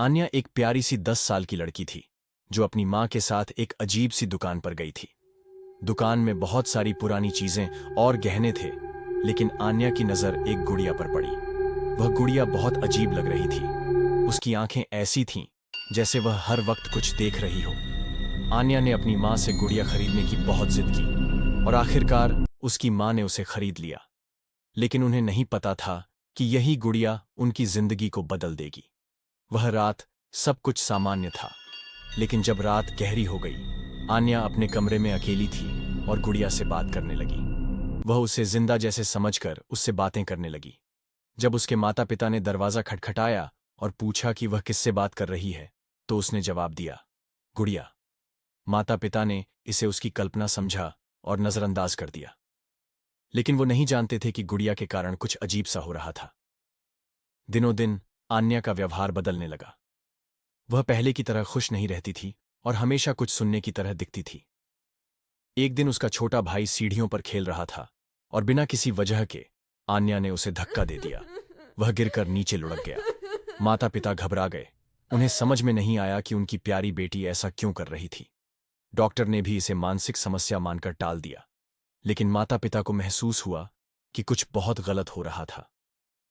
आन्या एक प्यारी सी 10 साल की लड़की थी जो अपनी माँ के साथ एक अजीब सी दुकान पर गई थी। दुकान में बहुत सारी पुरानी चीजें और गहने थे, लेकिन आन्या की नजर एक गुड़िया पर पड़ी। वह गुड़िया बहुत अजीब लग रही थी। उसकी आंखें ऐसी थीं जैसे वह हर वक्त कुछ देख रही हो। आन्या ने अपनी माँ से गुड़िया खरीदने की बहुत जिद की और आखिरकार उसकी माँ ने उसे खरीद लिया। लेकिन उन्हें नहीं पता था कि यही गुड़िया उनकी जिंदगी को बदल देगी। वह रात सब कुछ सामान्य था, लेकिन जब रात गहरी हो गई, आन्या अपने कमरे में अकेली थी और गुड़िया से बात करने लगी। वह उसे जिंदा जैसे समझकर उससे बातें करने लगी। जब उसके माता पिता ने दरवाजा खटखटाया और पूछा कि वह किससे बात कर रही है, तो उसने जवाब दिया, गुड़िया। माता पिता ने इसे उसकी कल्पना समझा और नजरअंदाज कर दिया, लेकिन वो नहीं जानते थे कि गुड़िया के कारण कुछ अजीब सा हो रहा था। दिनों दिन आन्या का व्यवहार बदलने लगा। वह पहले की तरह खुश नहीं रहती थी और हमेशा कुछ सुनने की तरह दिखती थी। एक दिन उसका छोटा भाई सीढ़ियों पर खेल रहा था और बिना किसी वजह के आन्या ने उसे धक्का दे दिया। वह गिरकर नीचे लुढ़क गया। माता पिता घबरा गए। उन्हें समझ में नहीं आया कि उनकी प्यारी बेटी ऐसा क्यों कर रही थी। डॉक्टर ने भी इसे मानसिक समस्या मानकर टाल दिया, लेकिन माता पिता को महसूस हुआ कि कुछ बहुत गलत हो रहा था।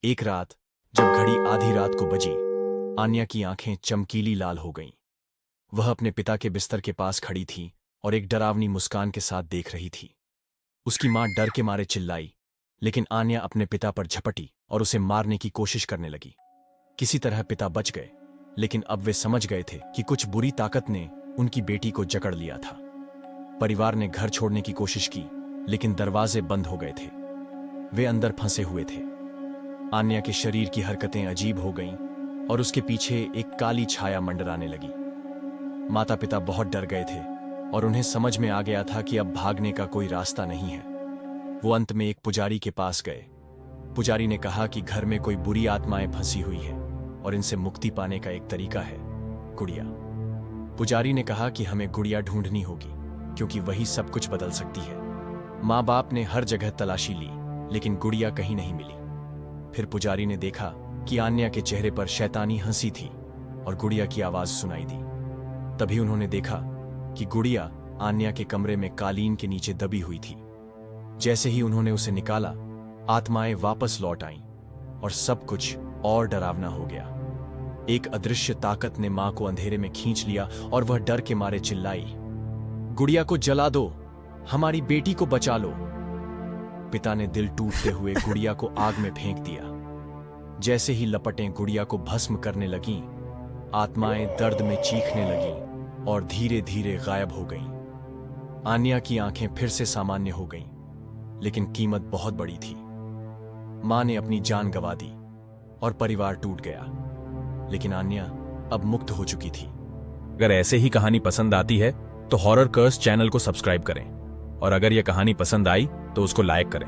एक रात जब घड़ी आधी रात को बजी, आन्या की आंखें चमकीली लाल हो गईं। वह अपने पिता के बिस्तर के पास खड़ी थी और एक डरावनी मुस्कान के साथ देख रही थी। उसकी मां डर के मारे चिल्लाई, लेकिन आन्या अपने पिता पर झपटी और उसे मारने की कोशिश करने लगी। किसी तरह पिता बच गए, लेकिन अब वे समझ गए थे कि कुछ बुरी ताकत ने उनकी बेटी को जकड़ लिया था। परिवार ने घर छोड़ने की कोशिश की, लेकिन दरवाजे बंद हो गए थे। वे अंदर फंसे हुए थे। आन्या के शरीर की हरकतें अजीब हो गईं और उसके पीछे एक काली छाया मंडराने लगी। माता पिता बहुत डर गए थे और उन्हें समझ में आ गया था कि अब भागने का कोई रास्ता नहीं है। वो अंत में एक पुजारी के पास गए। पुजारी ने कहा कि घर में कोई बुरी आत्माएं फंसी हुई है और इनसे मुक्ति पाने का एक तरीका है, गुड़िया। पुजारी ने कहा कि हमें गुड़िया ढूंढनी होगी, क्योंकि वही सब कुछ बदल सकती है। माँ बाप ने हर जगह तलाशी ली, लेकिन गुड़िया कहीं नहीं मिली। फिर पुजारी ने देखा कि आन्या के चेहरे पर शैतानी हंसी थी और गुड़िया की आवाज सुनाई दी। तभी उन्होंने देखा कि गुड़िया आन्या के कमरे में कालीन के नीचे दबी हुई थी। जैसे ही उन्होंने उसे निकाला, आत्माएं वापस लौट आईं और सब कुछ और डरावना हो गया। एक अदृश्य ताकत ने मां को अंधेरे में खींच लिया और वह डर के मारे चिल्लाई, गुड़िया को जला दो, हमारी बेटी को बचा लो। पिता ने दिल टूटते हुए गुड़िया को आग में फेंक दिया। जैसे ही लपटें गुड़िया को भस्म करने लगीं, आत्माएं दर्द में चीखने लगीं और धीरे धीरे गायब हो गईं। आन्या की आंखें फिर से सामान्य हो गईं, लेकिन कीमत बहुत बड़ी थी। मां ने अपनी जान गंवा दी और परिवार टूट गया, लेकिन आन्या अब मुक्त हो चुकी थी। अगर ऐसे ही कहानी पसंद आती है तो हॉरर कर्स चैनल को सब्सक्राइब करें, और अगर यह कहानी पसंद आई तो उसको लाइक करें।